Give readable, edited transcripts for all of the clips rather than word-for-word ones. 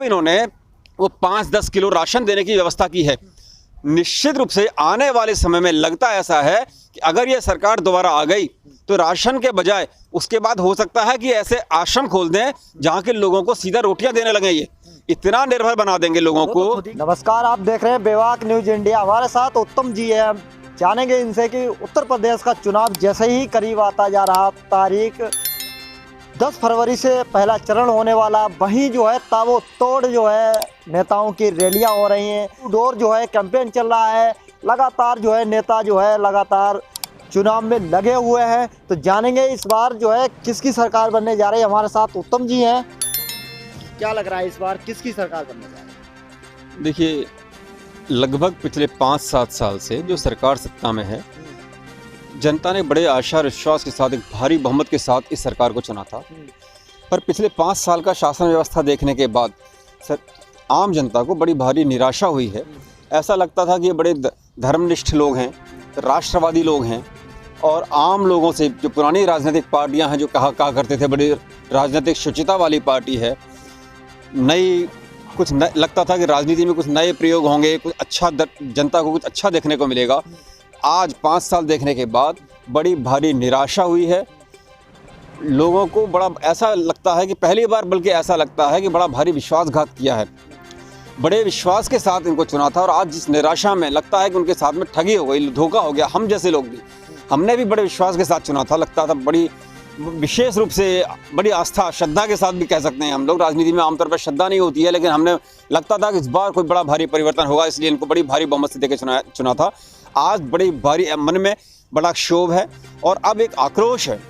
इन्होंने वो 5-10 kilo ration देने की व्यवस्था की है। निश्चित रूप से आने वाले समय में लगता ऐसा है कि अगर ये सरकार दोबारा आ गई तो राशन के बजाय उसके बाद हो सकता है कि ऐसे आश्रम खोल दें जहाँ के लोगों को सीधा रोटियां देने लगे। ये इतना निर्भर बना देंगे लोगों को। नमस्कार, आप देख रहे हैं बेबाक न्यूज इंडिया। हमारे साथ उत्तम जी है। जानेंगे इनसे कि उत्तर प्रदेश का चुनाव जैसे ही करीब आता जा रहा, तारीख 10 फरवरी से पहला चरण होने वाला, वहीं जो है ताबो तोड़ जो है नेताओं की रैलियां हो रही हैं, डोर जो है कैंपेन चल रहा है, लगातार जो है नेता जो है लगातार चुनाव में लगे हुए हैं। तो जानेंगे इस बार जो है किसकी सरकार बनने जा रही है। हमारे साथ उत्तम जी हैं। क्या लग रहा है इस बार किसकी सरकार बनने जा रही है? देखिए, लगभग पिछले 5-7 साल से जो सरकार सत्ता में है, जनता ने बड़े आशा और विश्वास के साथ एक भारी बहुमत के साथ इस सरकार को चुना था। पर पिछले 5 साल का शासन व्यवस्था देखने के बाद आम जनता को बड़ी भारी निराशा हुई है। ऐसा लगता था कि ये बड़े धर्मनिष्ठ लोग हैं, राष्ट्रवादी लोग हैं, और आम लोगों से जो पुरानी राजनीतिक पार्टियां हैं जो कहा करते थे बड़ी राजनीतिक शुचिता वाली पार्टी है, नई कुछ लगता था कि राजनीति में कुछ नए प्रयोग होंगे, कुछ अच्छा जनता को कुछ अच्छा देखने को मिलेगा। आज 5 साल देखने के बाद बड़ी भारी निराशा हुई है। लोगों को बड़ा ऐसा लगता है कि पहली बार, बल्कि ऐसा लगता है कि बड़ा भारी विश्वासघात किया है। बड़े विश्वास के साथ इनको चुना था और आज जिस निराशा में लगता है कि उनके साथ में ठगी हो गई, धोखा हो गया। हम जैसे लोग भी, हमने भी बड़े विश्वास के साथ चुना था। लगता था बड़ी विशेष रूप से बड़ी आस्था, श्रद्धा के साथ भी कह सकते हैं हम लोग। राजनीति में आमतौर पर श्रद्धा नहीं होती है, लेकिन हमने लगता था कि इस बार कोई बड़ा भारी परिवर्तन होगा, इसलिए इनको बड़ी भारी बहुमत से देकर चुना था। आज बड़ी भारी मन में बड़ा क्षोभ है और अब एक आक्रोश है।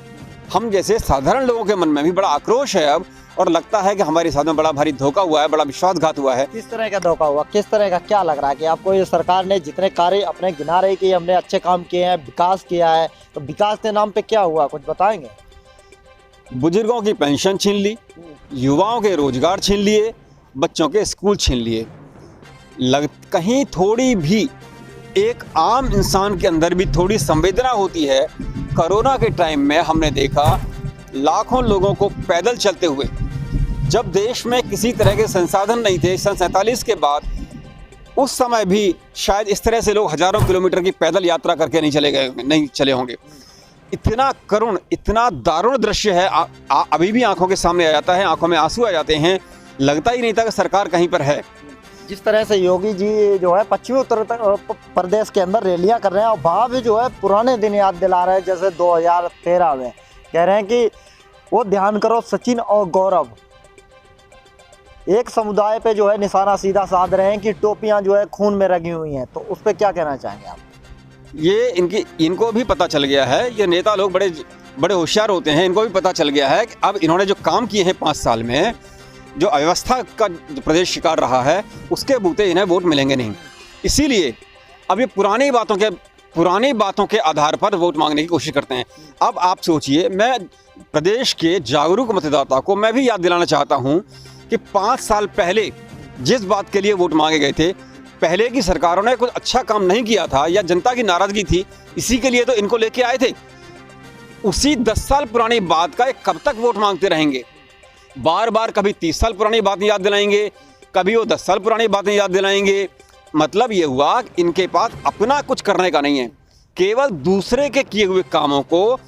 हम जैसे साधारण लोगों के मन में भी बड़ा आक्रोश है अब, और लगता है कि हमारे साथ में बड़ा भारी धोखा हुआ है, बड़ा विश्वासघात हुआ है। किस तरह का धोखा हुआ, किस तरह का, क्या लग रहा है कि आपको ये सरकार ने जितने कार्य अपने गिना रही कि हमने अच्छे काम किए हैं, विकास किया है, तो विकास के नाम पे क्या हुआ, कुछ बताएंगे? बुजुर्गों की पेंशन छीन ली, युवाओं के रोजगार छीन लिए, बच्चों के स्कूल छीन लिए। कहीं थोड़ी भी एक आम इंसान के अंदर भी थोड़ी संवेदना होती है। कोरोना के टाइम में हमने देखा लाखों लोगों को पैदल चलते हुए, जब देश में किसी तरह के संसाधन नहीं थे। सन 47 के बाद उस समय भी शायद इस तरह से लोग हजारों किलोमीटर की पैदल यात्रा करके नहीं चले होंगे। इतना करुण, इतना दारुण दृश्य है, अभी भी आंखों के सामने आ जाता है, आंखों में आंसू आ जाते हैं। लगता ही नहीं था कि सरकार कहीं पर है। जिस तरह से योगी जी जो है पश्चिमी उत्तर प्रदेश के अंदर रैलियां कर रहे हैं और वहाँ भी जो है पुराने दिन याद दिला रहे हैं, जैसे 2013 में कह रहे हैं कि वो ध्यान करो सचिन और गौरव। एक समुदाय पे जो है निशाना सीधा साध रहे हैं कि टोपियां जो है खून में रंगी हुई हैं। तो उस पर क्या कहना चाहेंगे आप? ये इनको भी पता चल गया है। ये नेता लोग बड़े होशियार होते हैं। इनको भी पता चल गया है कि अब इन्होंने जो काम किए हैं 5 साल में, जो अव्यवस्था का प्रदेश शिकार रहा है, उसके बूते इन्हें वोट मिलेंगे नहीं। इसीलिए अब ये पुरानी बातों के आधार पर वोट मांगने की कोशिश करते हैं। अब आप सोचिए, मैं प्रदेश के जागरूक मतदाता को मैं भी याद दिलाना चाहता हूँ कि 5 साल पहले जिस बात के लिए वोट मांगे गए थे, पहले की सरकारों ने कुछ अच्छा काम नहीं किया था या जनता की नाराजगी थी, इसी के लिए तो इनको लेके आए थे। उसी 10 साल पुरानी बात का कब तक वोट मांगते रहेंगे? बार बार कभी 30 साल पुरानी बातें याद दिलाएंगे, कभी वो 10 साल पुरानी बातें याद दिलाएंगे। मतलब ये हुआ कि इनके पास अपना कुछ करने का नहीं है, केवल दूसरे के किए हुए कामों को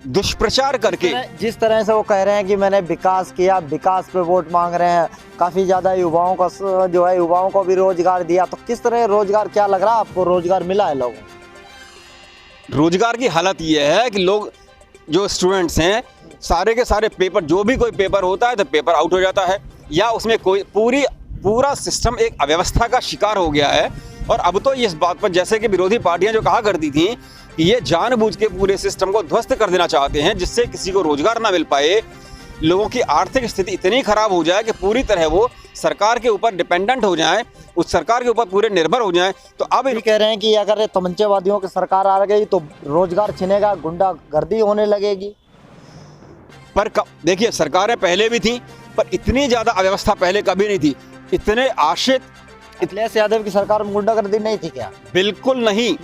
दुष्प्रचार करके। जिस तरह से वो कह रहे हैं कि मैंने विकास किया, विकास पे वोट मांग रहे हैं, काफ़ी ज़्यादा युवाओं का जो है युवाओं को भी रोजगार दिया। तो किस तरह रोजगार, क्या लग रहा है आपको, रोजगार मिला है लोगों को? रोजगार की हालत ये है कि लोग जो स्टूडेंट्स हैं, सारे के सारे पेपर, जो भी कोई पेपर होता है तो पेपर आउट हो जाता है, या उसमें कोई पूरा सिस्टम एक अव्यवस्था का शिकार हो गया है। और अब तो इस बात पर, जैसे कि विरोधी पार्टियां जो कहा करती थी कि ये जानबूझ के पूरे सिस्टम को ध्वस्त कर देना चाहते हैं, जिससे किसी को रोजगार ना मिल पाए, लोगों की आर्थिक स्थिति इतनी खराब हो जाए कि पूरी तरह वो सरकार के ऊपर डिपेंडेंट हो जाएं, उस सरकार के ऊपर पूरे निर्भर हो जाएं। तो अब ये कह रहे हैं कि अगर तमंचेवादियों की सरकार आ गई तो रोजगार छिनेगा, गुंडागर्दी होने लगेगी। पर देखिए, सरकारें पहले भी थी, पर इतनी ज़्यादा अव्यवस्था पहले कभी नहीं थी। इतने आश्रित अखिलेश यादव की सरकार में गुंडागर्दी नहीं थी क्या? बिल्कुल नहीं,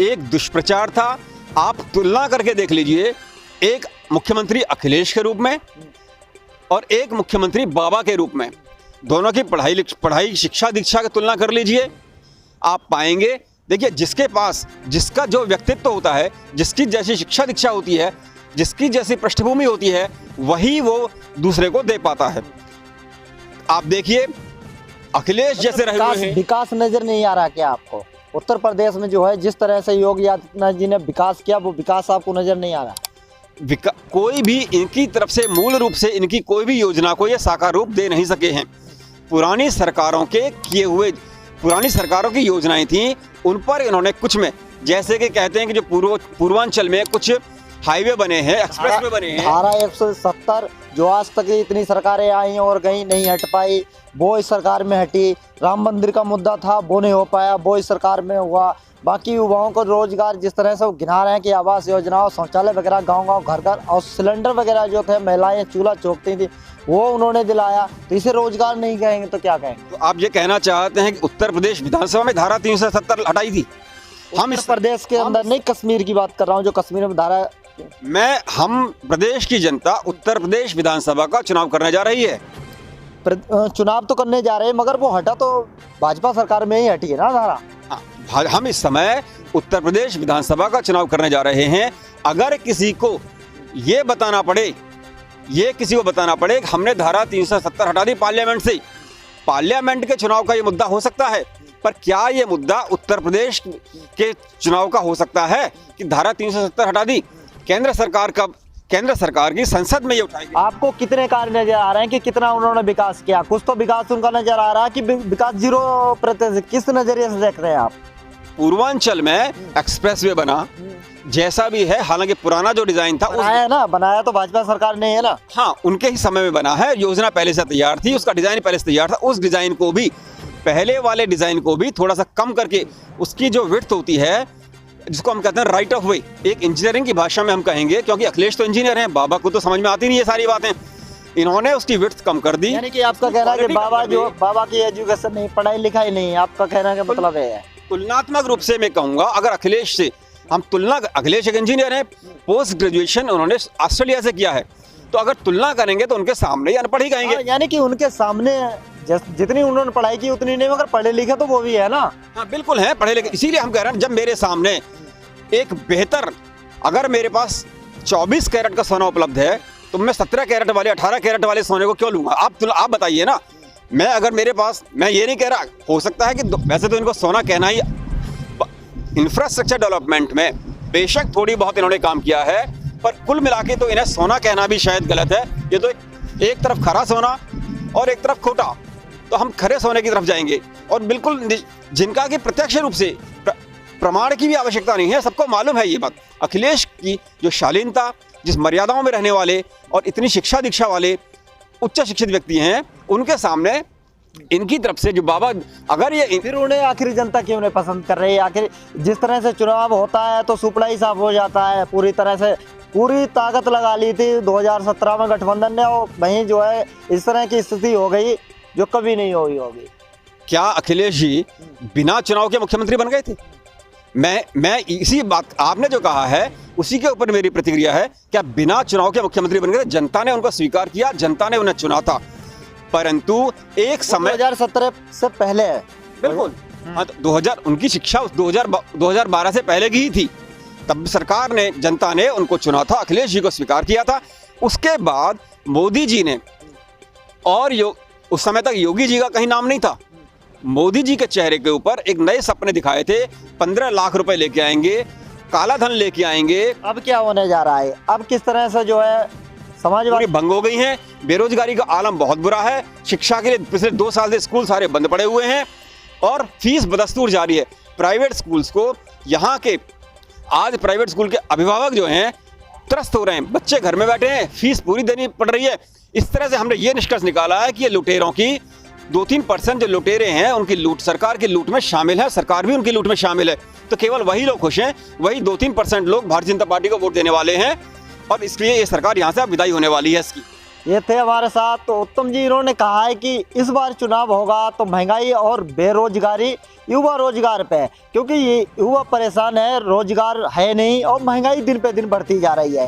एक दुष्प्रचार था। आप तुलना करके देख लीजिए, एक मुख्यमंत्री अखिलेश के रूप में और एक मुख्यमंत्री बाबा के रूप में। दोनों की पढ़ाई शिक्षा दीक्षा की तुलना कर लीजिए, आप पाएंगे। देखिए, जिसके पास जिसका जो व्यक्तित्व होता है, जिसकी जैसी शिक्षा दीक्षा होती है, जिसकी जैसी पृष्ठभूमि होती है, वही वो दूसरे को दे पाता है। आप देखिए, अखिलेश जैसे रहे हुए हैं। विकास नजर नहीं आ रहा क्या आपको? उत्तर प्रदेश में जो है जिस तरह से योगी आदित्यनाथ जी ने विकास किया, वो विकास आपको नजर नहीं आ रहा? कोई भी इनकी तरफ से मूल रूप से इनकी कोई भी योजना को ये साकार रूप दे नहीं सके हैं। पुरानी सरकारों के किए हुए, पुरानी सरकारों की योजनाएं थी, उन पर इन्होंने कुछ में, जैसे कि कहते हैं कि जो पूर्वांचल में कुछ हाईवे बने हैं, एक्सप्रेसवे बने हैं। धारा 170 जो आज तक इतनी सरकारें आई और गई, नहीं हट पाई, वो इस सरकार में हटी। राम मंदिर का मुद्दा था, वो नहीं हो पाया, वो इस सरकार में हुआ। बाकी युवाओं को रोजगार जिस तरह से वो गिना रहे हैं कि आवास योजनाओं, शौचालय वगैरह गांव-गांव, घर-घर, और सिलेंडर वगैरह जो थे, महिलाएं चूल्हा चौंकती थी, वो उन्होंने दिलाया। तो इसे रोजगार नहीं कहेंगे तो क्या कहेंगे? तो आप ये कहना चाहते हैं कि उत्तर प्रदेश विधानसभा में धारा 370 हटाई थी? हम इस प्रदेश के अंदर नहीं, कश्मीर की बात कर रहा हूँ, जो कश्मीर में धारा। हम प्रदेश की जनता उत्तर प्रदेश विधानसभा का चुनाव करने जा रही है। चुनाव तो करने जा रहे हैं, मगर वो हटा तो भाजपा सरकार में ही हटी है ना धारा। हम इस समय उत्तर प्रदेश विधानसभा का चुनाव करने जा रहे हैं। अगर किसी को ये बताना पड़े कि हमने धारा 370 हटा दी पार्लियामेंट से, पार्लियामेंट के चुनाव का ये मुद्दा हो सकता है, पर क्या ये मुद्दा उत्तर प्रदेश के चुनाव का हो सकता है कि धारा 370 हटा दी? केंद्र सरकार की संसद में ये उठाएगी। आपको कितने कार्य नजर आ रहे हैं कि कितना उन्होंने विकास किया? कुछ तो विकास उनका नजर आ रहा है कि विकास 0%? किस नजरिए से देख रहे हैं आप? पूर्वांचल में एक्सप्रेसवे बना, जैसा भी है, हालांकि पुराना जो डिजाइन था बनाया तो भाजपा सरकार ने है ना। हाँ, उनके ही समय में बना है। योजना पहले से तैयार थी, उसका डिजाइन पहले से तैयार था। उस डिजाइन को भी, पहले वाले डिजाइन को भी थोड़ा सा कम करके, उसकी जो विड्थ होती है, जिसको हम कहते हैं राइट ऑफ वे, एक इंजीनियरिंग की भाषा में हम कहेंगे, क्योंकि अखिलेश तो इंजीनियर हैं, बाबा को तो समझ में आती नहीं ये सारी बातें। इन्होंने उसकी विड्थ कम कर दी। यानी कि आपका कहना है कि बाबा की एजुकेशन नहीं, पढ़ाई लिखाई नहीं, आपका कहना का मतलब है? तुलनात्मक रूप से मैं कहूंगा, अगर अखिलेश से हम अखिलेश एक इंजीनियर है, पोस्ट ग्रेजुएशन उन्होंने ऑस्ट्रेलिया से किया है, तो अगर तुलना करेंगे तो उनके सामने ही अनपढ़ ही कहेंगे। यानी कि उनके सामने जितनी उन्होंने पढ़ाई की उतनी नहीं, मगर पढ़े लिखे तो वो भी है ना। हाँ, बिल्कुल है पढ़े लिखे। इसीलिए हम कह रहे हैं, जब मेरे सामने एक बेहतर, अगर मेरे पास 24 कैरेट का सोना उपलब्ध है, तो मैं 17 कैरेट वाले, 18 कैरेट वाले सोने को क्यों लूंगा? आप बताइए ना। अगर मेरे पास, मैं ये नहीं कह रहा, हो सकता है कि वैसे तो इनको सोना कहना ही, इंफ्रास्ट्रक्चर डेवलपमेंट में बेशक थोड़ी बहुत इन्होंने काम किया है, पर कुल मिला के तो इन्हें सोना कहना भी शायद गलत है। ये तो एक तरफ खरा सोना और एक तरफ खोटा, तो हम खरे सोने की तरफ जाएंगे। और बिल्कुल जिनका कि प्रत्यक्ष रूप से प्रमाण की भी आवश्यकता नहीं है, सबको मालूम है ये बात। अखिलेश की जो शालीनता, जिस मर्यादाओं में रहने वाले और इतनी शिक्षा दीक्षा वाले उच्च शिक्षित व्यक्ति हैं, उनके सामने इनकी तरफ से जो बाबा, अगर ये फिर उन्हें आखिर जनता क्यों नहीं पसंद कर रही है? आखिर जिस तरह से चुनाव होता है तो सुपड़ा ही साफ हो जाता है, पूरी तरह से पूरी ताकत लगा ली थी 2017 में गठबंधन ने, और वहीं जो है इस तरह की स्थिति हो गई जो कभी नहीं हुई होगी। क्या अखिलेश जी बिना चुनाव के मुख्यमंत्री बन गए थे? मैं इसी बात, आपने जो कहा है उसी के ऊपर मेरी प्रतिक्रिया है। क्या बिना चुनाव के मुख्यमंत्री बन गए? जनता ने उनको स्वीकार किया, जनता ने उन्हें चुना था, परंतु एक समय 2017 से पहले है। बिल्कुल, हाँ, तो 2000 उनकी शिक्षा 2012 से पहले की ही थी। तब सरकार ने, जनता ने उनको चुना था, अखिलेश जी को स्वीकार किया था। उसके बाद मोदी जी ने, और उस समय तक योगी जी का कहीं नाम नहीं था, मोदी जी के चेहरे के ऊपर एक नए सपने दिखाए थे। 15 लाख रुपए लेके आएंगे, काला धन लेके आएंगे। अब क्या होने जा रहा है? अब किस तरह से जो है समाजवादी भंग हो गई हैं, बेरोजगारी का आलम बहुत बुरा है, शिक्षा के लिए पिछले 2 साल से स्कूल सारे बंद पड़े हुए हैं, और फीस बदस्तूर जारी है प्राइवेट स्कूल्स को। यहाँ के आज प्राइवेट स्कूल के अभिभावक जो हैं त्रस्त हो रहे हैं, बच्चे घर में बैठे हैं, फीस पूरी देनी पड़ रही है। इस तरह से हमने ये निष्कर्ष निकाला है कि ये लुटेरों की 2-3% जो लुटेरे हैं, उनकी लूट सरकार की लूट में शामिल है, सरकार भी उनकी लूट में शामिल है। तो केवल वही लोग खुश हैं, वही 2-3% लोग भारतीय जनता पार्टी को वोट देने वाले हैं, और इसलिए ये सरकार यहाँ से अब विदाई होने वाली है इसकी। ये थे हमारे साथ तो उत्तम जी। इन्होंने कहा है कि इस बार चुनाव होगा तो महंगाई और बेरोजगारी युवा रोजगार पे है, क्योंकि ये युवा परेशान है, रोजगार है नहीं और महंगाई दिन पे दिन बढ़ती जा रही है।